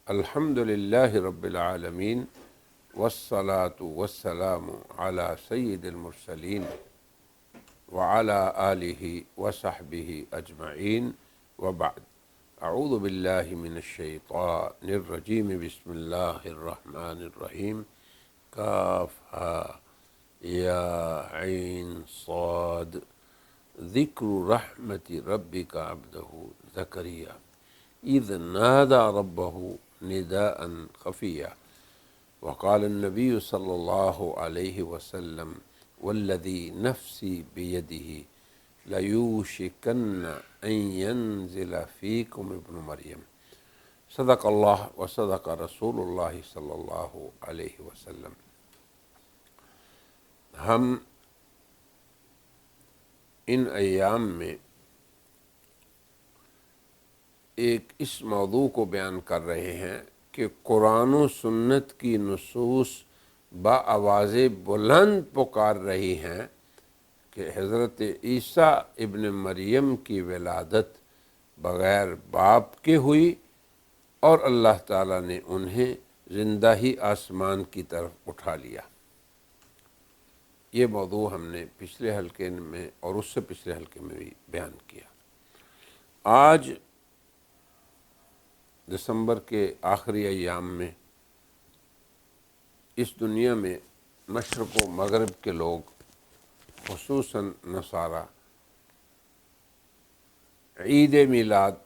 الحمد للہ رب العالمین والصلاة والسلام علی سید المرسلین وعلی آلہ وصحبہ اجمعین وبعد اعوذ باللہ من الشیطان الرجیم بسم اللہ الرحمن الرحیم کافہا یا عین صاد ذکر رحمت ربک عبدہ زکریا اذ نادى ربه نداء خفيا وقال النبي صلى الله عليه وسلم والذي نفسي بيده ليوشكن أن ينزل فيكم ابن مريم صدق الله وصدق رسول الله صلی اللہ علیہ وسلم۔ ہم ان ایام میں ایک اس موضوع کو بیان کر رہے ہیں کہ قرآن و سنت کی نصوص بآواز بلند پکار رہی ہیں کہ حضرت عیسیٰ ابن مریم کی ولادت بغیر باپ کے ہوئی اور اللہ تعالیٰ نے انہیں زندہ ہی آسمان کی طرف اٹھا لیا۔ یہ موضوع ہم نے پچھلے حلقے میں اور اس سے پچھلے حلقے میں بھی بیان کیا۔ آج دسمبر کے آخری ایام میں اس دنیا میں مشرق و مغرب کے لوگ خصوصاً نصارہ عید میلاد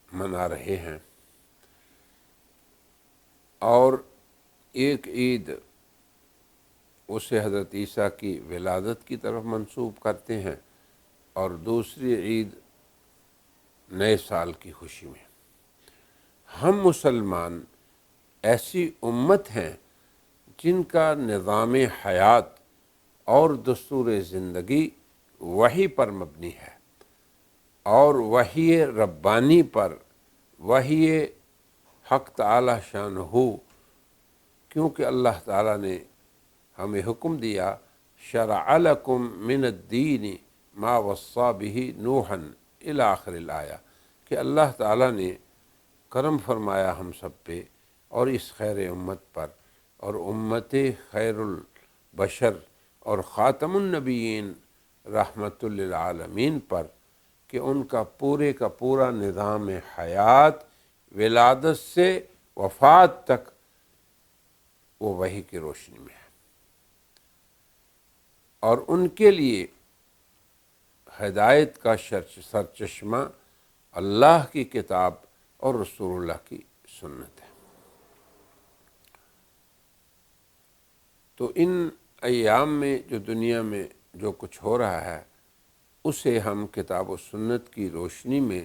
منا رہے ہیں، اور ایک عید اسے حضرت عیسیٰ کی ولادت کی طرف منسوب کرتے ہیں اور دوسری عید نئے سال کی خوشی میں۔ ہم مسلمان ایسی امت ہیں جن کا نظام حیات اور دستور زندگی وحی پر مبنی ہے، اور وحی ربانی پر، وحی حق تعالی شانہ، کیونکہ اللہ تعالیٰ نے ہمیں حکم دیا شرع لکم من الدین ما وصی بہ نوحا الی آخر الآیہ، کہ اللہ تعالیٰ نے کرم فرمایا ہم سب پہ اور اس خیر امت پر اور امت خیر البشر اور خاتم النبیین رحمت للعالمین پر کہ ان کا پورے کا پورا نظام حیات ولادت سے وفات تک وہ وحی کی روشنی میں ہے، اور ان کے لیے ہدایت کا سرچشمہ اللہ کی کتاب اور رسول اللہ کی سنت ہے۔ تو ان ایام میں جو دنیا میں جو کچھ ہو رہا ہے اسے ہم کتاب و سنت کی روشنی میں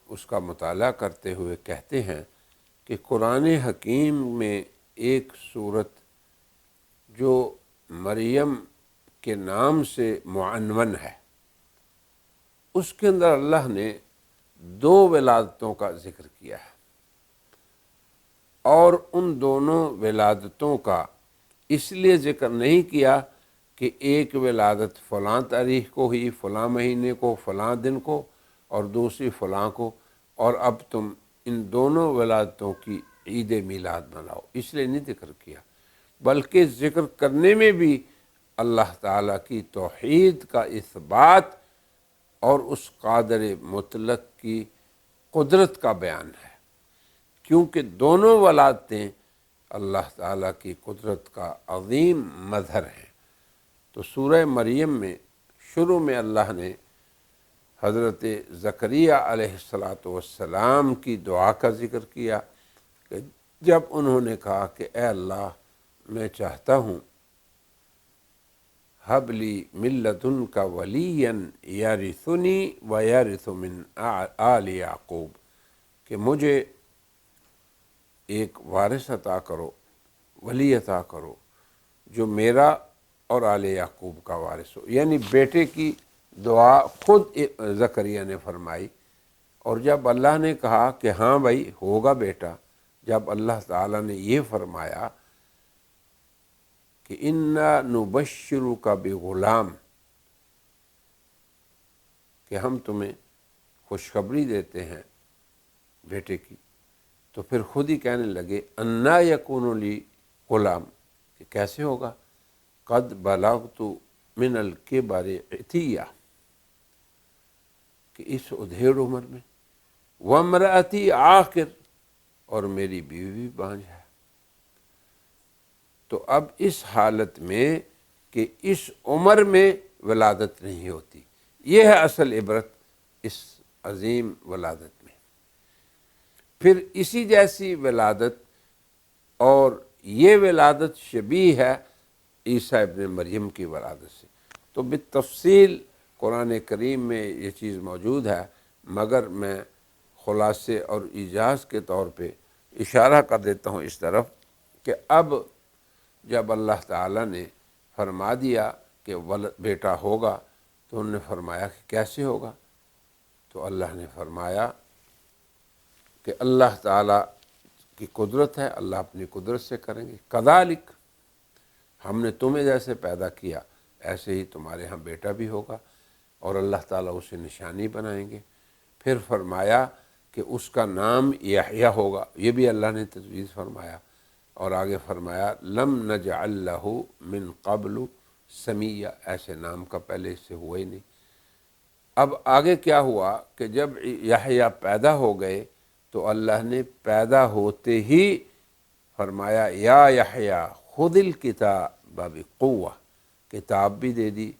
اس کا مطالعہ کرتے ہوئے کہتے ہیں کہ قرآن حکیم میں ایک صورت جو مریم کے نام سے معنون ہے، اس کے اندر اللہ نے دو ولادتوں کا ذکر کیا ہے، اور ان دونوں ولادتوں کا اس لیے ذکر نہیں کیا کہ ایک ولادت فلاں تاریخ کو ہوئی، فلاں مہینے کو، فلاں دن کو، اور دوسری فلاں کو، اور اب تم ان دونوں ولادتوں کی عید میلاد مناؤ، اس لیے نہیں ذکر کیا، بلکہ ذکر کرنے میں بھی اللہ تعالیٰ کی توحید کا اثبات اور اس قادر مطلق کی قدرت کا بیان ہے، کیونکہ دونوں ولادتیں اللہ تعالیٰ کی قدرت کا عظیم مظہر ہیں۔ تو سورہ مریم میں شروع میں اللہ نے حضرت زکریہ علیہ السلام کی دعا کا ذکر کیا کہ جب انہوں نے کہا کہ اے اللہ میں چاہتا ہوں ہب لی من لدنک ولیا یرثنی ویرث من آل یعقوب، کہ مجھے ایک وارث عطا کرو، ولی عطا کرو جو میرا اور آل یعقوب کا وارث ہو، یعنی بیٹے کی دعا خود زکریا نے فرمائی۔ اور جب اللہ نے کہا کہ ہاں بھائی ہوگا بیٹا، جب اللہ تعالیٰ نے یہ فرمایا کہ انا نبشرک بغلام، کہ ہم تمہیں خوشخبری دیتے ہیں بیٹے کی، تو پھر خود ہی کہنے لگے انا یکون لی غلام، کہ کیسے ہوگا، قد بلغت من الکبر عتیہ، کہ اس ادھیڑ عمر میں، وامرأتی عاقر، اور میری بیوی بھی بانجھ ہے۔ تو اب اس حالت میں کہ اس عمر میں ولادت نہیں ہوتی، یہ ہے اصل عبرت اس عظیم ولادت میں۔ پھر اسی جیسی ولادت، اور یہ ولادت شبیہ ہے عیسیٰ ابن مریم کی ولادت سے۔ تو بالتفصیل قرآن کریم میں یہ چیز موجود ہے، مگر میں خلاصے اور ایجاز کے طور پہ اشارہ کر دیتا ہوں اس طرف کہ اب جب اللہ تعالیٰ نے فرما دیا کہ بیٹا ہوگا، تو انہوں نے فرمایا کہ کیسے ہوگا، تو اللہ نے فرمایا کہ اللہ تعالیٰ کی قدرت ہے، اللہ اپنی قدرت سے کریں گے۔ کذالک، ہم نے تمہیں جیسے پیدا کیا ایسے ہی تمہارے ہاں بیٹا بھی ہوگا، اور اللہ تعالیٰ اسے نشانی بنائیں گے۔ پھر فرمایا کہ اس کا نام یحییٰ ہوگا، یہ بھی اللہ نے تجویز فرمایا، اور آگے فرمایا لم نجعل لہ من قبل سمیہ، ایسے نام کا پہلے اس سے ہوا ہی نہیں۔ اب آگے کیا ہوا کہ جب یحییٰ پیدا ہو گئے تو اللہ نے پیدا ہوتے ہی فرمایا یا یحییٰ خذ الکتاب بقوہ، کتاب بھی دے دی،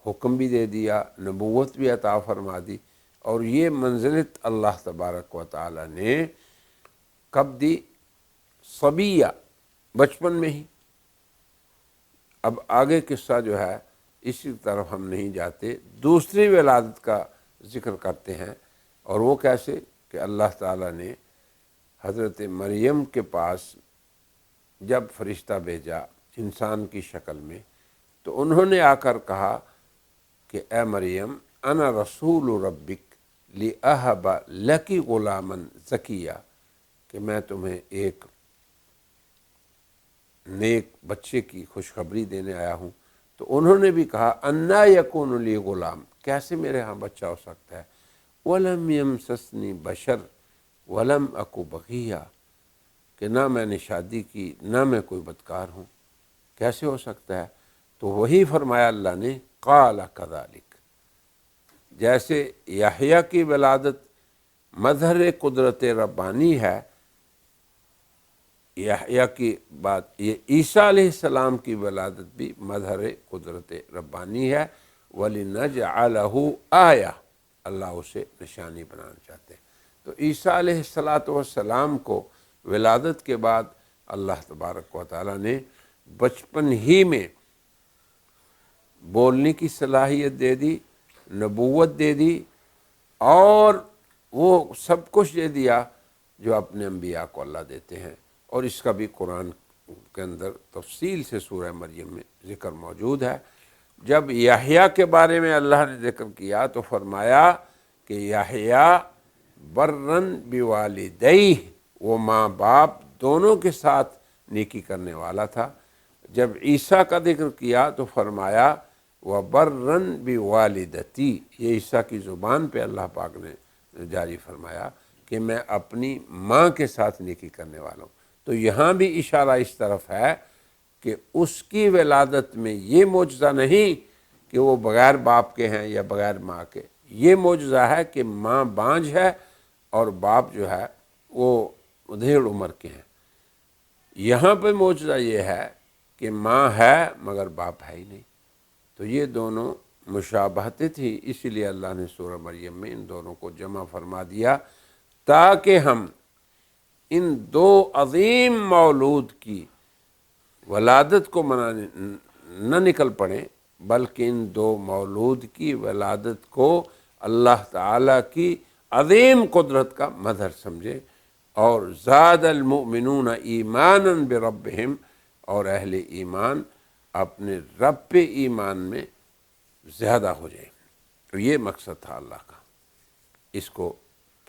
حکم بھی دے دیا، نبوت بھی عطا فرما دی۔ اور یہ منزلت اللہ تبارک و تعالی نے کب دی؟ صبیہ، بچپن میں ہی۔ اب آگے قصہ جو ہے اسی طرف ہم نہیں جاتے، دوسری ولادت کا ذکر کرتے ہیں، اور وہ کیسے کہ اللہ تعالیٰ نے حضرت مریم کے پاس جب فرشتہ بھیجا انسان کی شکل میں، تو انہوں نے آ کر کہا کہ اے مریم انا رسول ربک لأہب لکی غلاما زکیہ، کہ میں تمہیں ایک نیک بچے کی خوشخبری دینے آیا ہوں۔ تو انہوں نے بھی کہا انا یکون لی غلام، کیسے میرے ہاں بچہ ہو سکتا ہے، ولم یمسسنی بشر ولم اکو بغیہ، کہ نہ میں نے شادی کی نہ میں کوئی بدکار ہوں، کیسے ہو سکتا ہے؟ تو وہی فرمایا اللہ نے قال کذالک، جیسے یحییٰ کی ولادت مظہر قدرت ربانی ہے، یحییٰ کی بات، یہ عیسیٰ علیہ السلام کی ولادت بھی مظہر قدرت ربانی ہے۔ وَلِنَجْعَلَهُ آیَةً، اللہ اسے نشانی بنانا چاہتے ہیں۔ تو عیسیٰ علیہ السلام کو ولادت کے بعد اللہ تبارک و تعالیٰ نے بچپن ہی میں بولنے کی صلاحیت دے دی، نبوت دے دی، اور وہ سب کچھ دے دیا جو اپنے انبیاء کو اللہ دیتے ہیں۔ اور اس کا بھی قرآن کے اندر تفصیل سے سورہ مریم میں ذکر موجود ہے۔ جب یحییٰ کے بارے میں اللہ نے ذکر کیا تو فرمایا کہ یحییٰ برًا بوالدیہ، وہ ماں باپ دونوں کے ساتھ نیکی کرنے والا تھا۔ جب عیسیٰ کا ذکر کیا تو فرمایا وَبَرًّا بِوَالِدَتِی، یہ عیسیٰ کی زبان پہ اللہ پاک نے جاری فرمایا کہ میں اپنی ماں کے ساتھ نیکی کرنے والا ہوں۔ تو یہاں بھی اشارہ اس طرف ہے کہ اس کی ولادت میں یہ معجزہ نہیں کہ وہ بغیر باپ کے ہیں یا بغیر ماں کے، یہ معجزہ ہے کہ ماں بانجھ ہے اور باپ جو ہے وہ ادھیڑ عمر کے ہیں۔ یہاں پہ معجزہ یہ ہے کہ ماں ہے مگر باپ ہے ہی نہیں۔ تو یہ دونوں مشابہتیں تھیں، اسی لیے اللہ نے سورہ مریم میں ان دونوں کو جمع فرما دیا تاکہ ہم ان دو عظیم مولود کی ولادت کو منانے نہ نکل پڑیں، بلکہ ان دو مولود کی ولادت کو اللہ تعالیٰ کی عظیم قدرت کا مظہر سمجھیں، اور زاد المؤمنون ایمانا بربہم، اور اہل ایمان اپنے رب پہ ایمان میں زیادہ ہو جائیں۔ تو یہ مقصد تھا اللہ کا۔ اس کو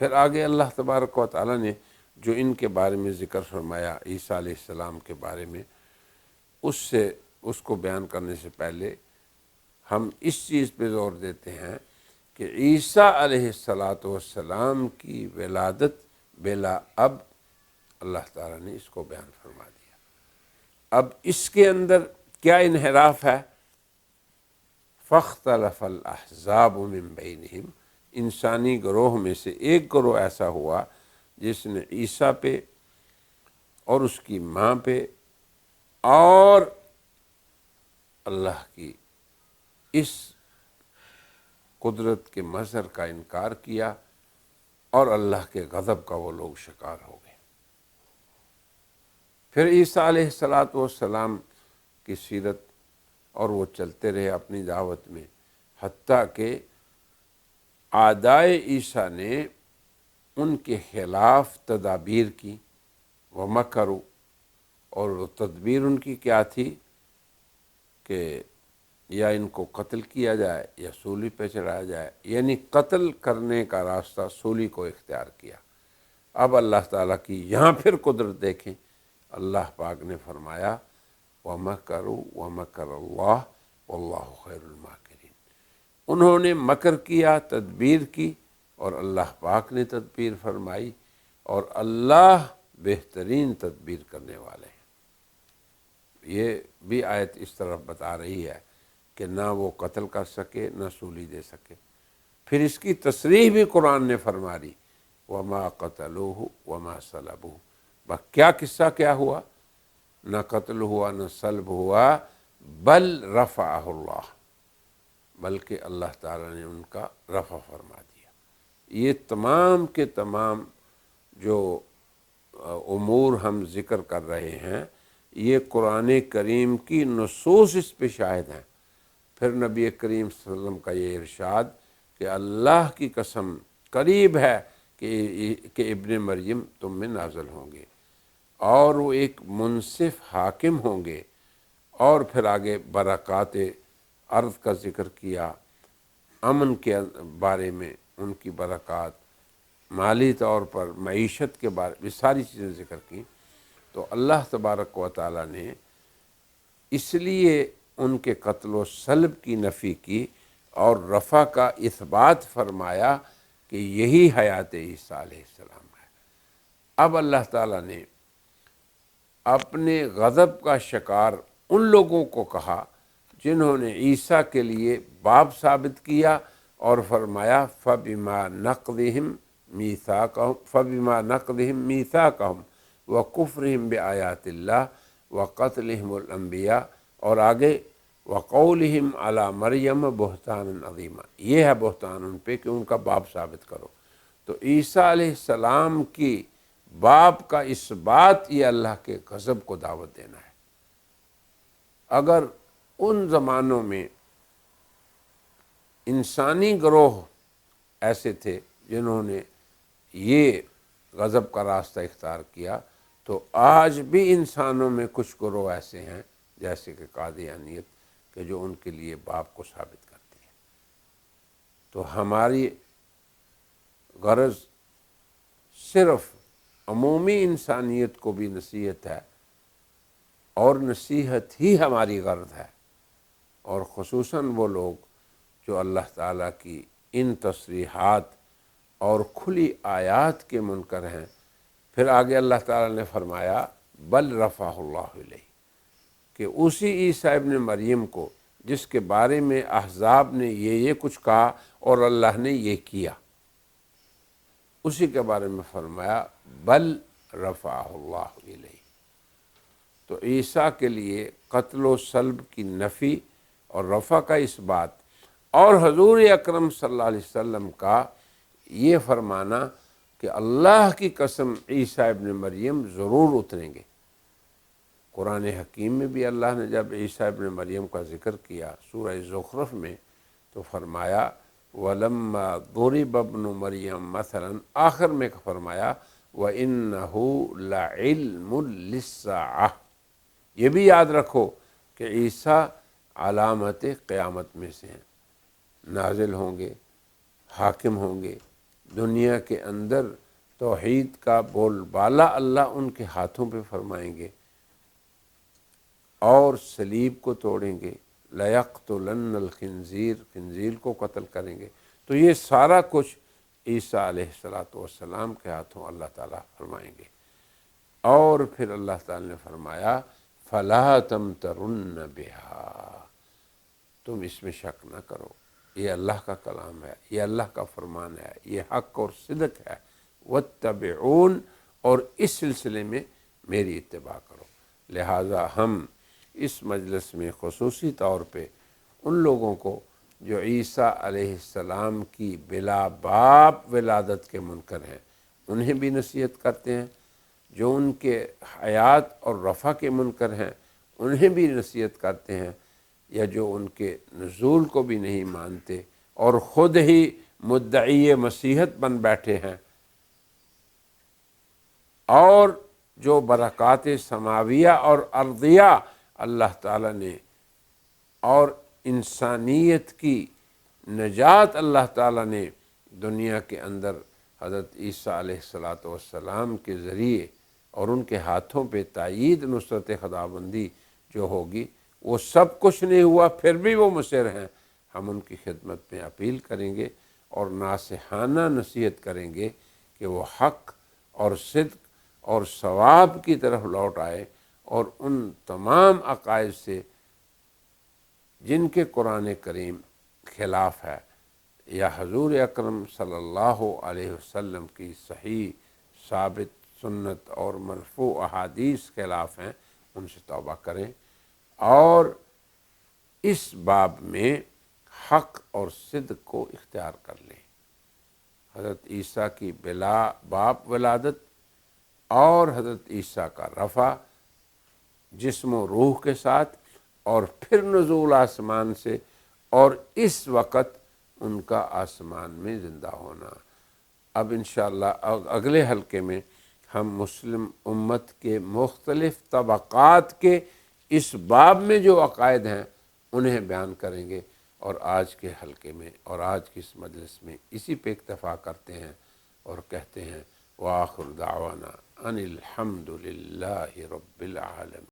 پھر آگے اللہ تبارک و تعالیٰ نے جو ان کے بارے میں ذکر فرمایا عیسیٰ علیہ السلام کے بارے میں، اس کو بیان کرنے سے پہلے ہم اس چیز پہ زور دیتے ہیں کہ عیسیٰ علیہ السلام کی ولادت بلا اب اللہ تعالیٰ نے اس کو بیان فرما دیا۔ اب اس کے اندر کیا انحراف ہے؟ فاختلف الاحزاب من بینہم، انسانی گروہ میں سے ایک گروہ ایسا ہوا جس نے عیسیٰ پہ اور اس کی ماں پہ اور اللہ کی اس قدرت کے مظہر کا انکار کیا، اور اللہ کے غضب کا وہ لوگ شکار ہو گئے۔ پھر عیسیٰ علیہ السلام کی سیرت اور وہ چلتے رہے اپنی دعوت میں، حتیٰ کہ اعدائے عیسیٰ نے ان کے خلاف تدابیر کی، ومکروا، اور وہ تدبیر ان کی کیا تھی کہ یا ان کو قتل کیا جائے یا سولی پہ چڑھایا جائے، یعنی قتل کرنے کا راستہ سولی کو اختیار کیا۔ اب اللہ تعالیٰ کی یہاں پھر قدرت دیکھیں، اللہ پاک نے فرمایا وَمَكَرُوا وَمَكَرَ اللَّهُ وَاللَّهُ خَيْرُ الْمَاكِرِينَ، انہوں نے مکر کیا، تدبیر کی، اور اللہ پاک نے تدبیر فرمائی، اور اللہ بہترین تدبیر کرنے والے ہیں۔ یہ بھی آیت اس طرف بتا رہی ہے کہ نہ وہ قتل کر سکے نہ سولی دے سکے۔ پھر اس کی تصریح بھی قرآن نے فرما دی وَمَا قَتَلُوهُ وَمَا صَلَبُوهُ، بس کیا قصہ کیا ہوا؟ نہ قتل ہوا نہ صلب ہوا، بل رفعہ اللہ، بلکہ اللہ تعالیٰ نے ان کا رفع فرما دیا۔ یہ تمام کے تمام جو امور ہم ذکر کر رہے ہیں، یہ قرآن کریم کی نصوص اس پہ شاہد ہیں۔ پھر نبی کریم صلی اللہ علیہ وسلم کا یہ ارشاد کہ اللہ کی قسم قریب ہے کہ ابن مریم تم میں نازل ہوں گے، اور وہ ایک منصف حاکم ہوں گے، اور پھر آگے برکات ارض کا ذکر کیا، امن کے بارے میں ان کی برکات، مالی طور پر معیشت کے بارے میں ساری چیزیں ذکر کی۔ تو اللہ تبارک و تعالیٰ نے اس لیے ان کے قتل و صلب کی نفی کی اور رفع کا اثبات فرمایا کہ یہی حیات عیسیٰ علیہ السلام ہے۔ اب اللہ تعالیٰ نے اپنے غضب کا شکار ان لوگوں کو کہا جنہوں نے عیسیٰ کے لیے باپ ثابت کیا، اور فرمایا فَبِمَا نَقْضِهِمْ مِيثَاقَهُمْ وَكُفْرِهِمْ بِآيَاتِ اللَّهِ وَقَتْلِهِمُ الْأَنْبِيَاءَ، اور آگے وَقَوْلِهِمْ عَلَى مَرْيَمَ بُهْتَانًا عَظِيمًا، یہ ہے بہتان ان پہ کہ ان کا باپ ثابت کرو۔ تو عیسیٰ علیہ السلام کی باپ کا اس بات یہ اللہ کے غضب کو دعوت دینا ہے۔ اگر ان زمانوں میں انسانی گروہ ایسے تھے جنہوں نے یہ غضب کا راستہ اختیار کیا، تو آج بھی انسانوں میں کچھ گروہ ایسے ہیں جیسے کہ قادیانیت کہ جو ان کے لیے باپ کو ثابت کرتی ہے۔ تو ہماری غرض صرف عمومی انسانیت کو بھی نصیحت ہے، اور نصیحت ہی ہماری غرض ہے، اور خصوصاً وہ لوگ جو اللہ تعالیٰ کی ان تصریحات اور کھلی آیات کے منکر ہیں۔ پھر آگے اللہ تعالیٰ نے فرمایا بل رفعہ اللہ الیہ، کہ اسی عیسیٰ ابن مریم کو جس کے بارے میں احزاب نے یہ کچھ کہا اور اللہ نے یہ کیا، اسی کے بارے میں فرمایا بل رفعہ اللہ الیہ۔ تو عیسیٰ کے لیے قتل و صلب کی نفی اور رفع کا اس بات، اور حضور اکرم صلی اللہ علیہ وسلم کا یہ فرمانا کہ اللہ کی قسم عیسیٰ ابن مریم ضرور اتریں گے۔ قرآن حکیم میں بھی اللہ نے جب عیسیٰ ابن مریم کا ذکر کیا سورہ زخرف میں، تو فرمایا وَلَمَّا ضُرِبَ ابْنُ مَرْيَمَ مثلاً، آخر میں فرمایا وَإِنَّهُ لَعِلْمٌ لِلسَّاعَةِ۔ یہ بھی یاد رکھو کہ عیسیٰ علامت قیامت میں سے ہیں، نازل ہوں گے، حاکم ہوں گے، دنیا کے اندر توحید کا بول بالا اللہ ان کے ہاتھوں پہ فرمائیں گے، اور صلیب کو توڑیں گے، لَيَقْتُلَنَّ الْخِنزِيرَ، خنزیر کو قتل کریں گے۔ تو یہ سارا کچھ عیسیٰ علیہ السلام کے ہاتھوں اللہ تعالیٰ فرمائیں گے۔ اور پھر اللہ تعالی نے فرمایا فلا تمترن بہا، تم اس میں شک نہ کرو، یہ اللہ کا کلام ہے، یہ اللہ کا فرمان ہے، یہ حق اور صدق ہے، واتبعون، اور اس سلسلے میں میری اتباع کرو۔ لہٰذا ہم اس مجلس میں خصوصی طور پہ ان لوگوں کو جو عیسیٰ علیہ السلام کی بلا باپ ولادت کے منکر ہیں انہیں بھی نصیحت کرتے ہیں، جو ان کے حیات اور رفع کے منکر ہیں انہیں بھی نصیحت کرتے ہیں، یا جو ان کے نزول کو بھی نہیں مانتے اور خود ہی مدعی مسیحت بن بیٹھے ہیں، اور جو برکات سماویہ اور ارضیہ اللہ تعالیٰ نے اور انسانیت کی نجات اللہ تعالیٰ نے دنیا کے اندر حضرت عیسیٰ علیہ السلام کے ذریعے اور ان کے ہاتھوں پہ تائید نصرت خداوندی جو ہوگی، وہ سب کچھ نہیں ہوا پھر بھی وہ مصر ہیں، ہم ان کی خدمت میں اپیل کریں گے اور ناصحانہ نصیحت کریں گے کہ وہ حق اور صدق اور ثواب کی طرف لوٹ آئے، اور ان تمام عقائد سے جن کے قرآن کریم خلاف ہے یا حضور اکرم صلی اللہ علیہ وسلم کی صحیح ثابت سنت اور مرفوع احادیث خلاف ہیں، ان سے توبہ کریں، اور اس باب میں حق اور صدق کو اختیار کر لیں۔ حضرت عیسیٰ کی بلا باپ ولادت اور حضرت عیسیٰ کا رفع جسم و روح کے ساتھ، اور پھر نزول آسمان سے، اور اس وقت ان کا آسمان میں زندہ ہونا۔ اب انشاءاللہ اگلے حلقے میں ہم مسلم امت کے مختلف طبقات کے اس باب میں جو عقائد ہیں انہیں بیان کریں گے، اور آج کے حلقے میں اور آج کی اس مجلس میں اسی پہ اکتفا کرتے ہیں اور کہتے ہیں وآخر دعوانا ان الحمد للہ رب العالمین۔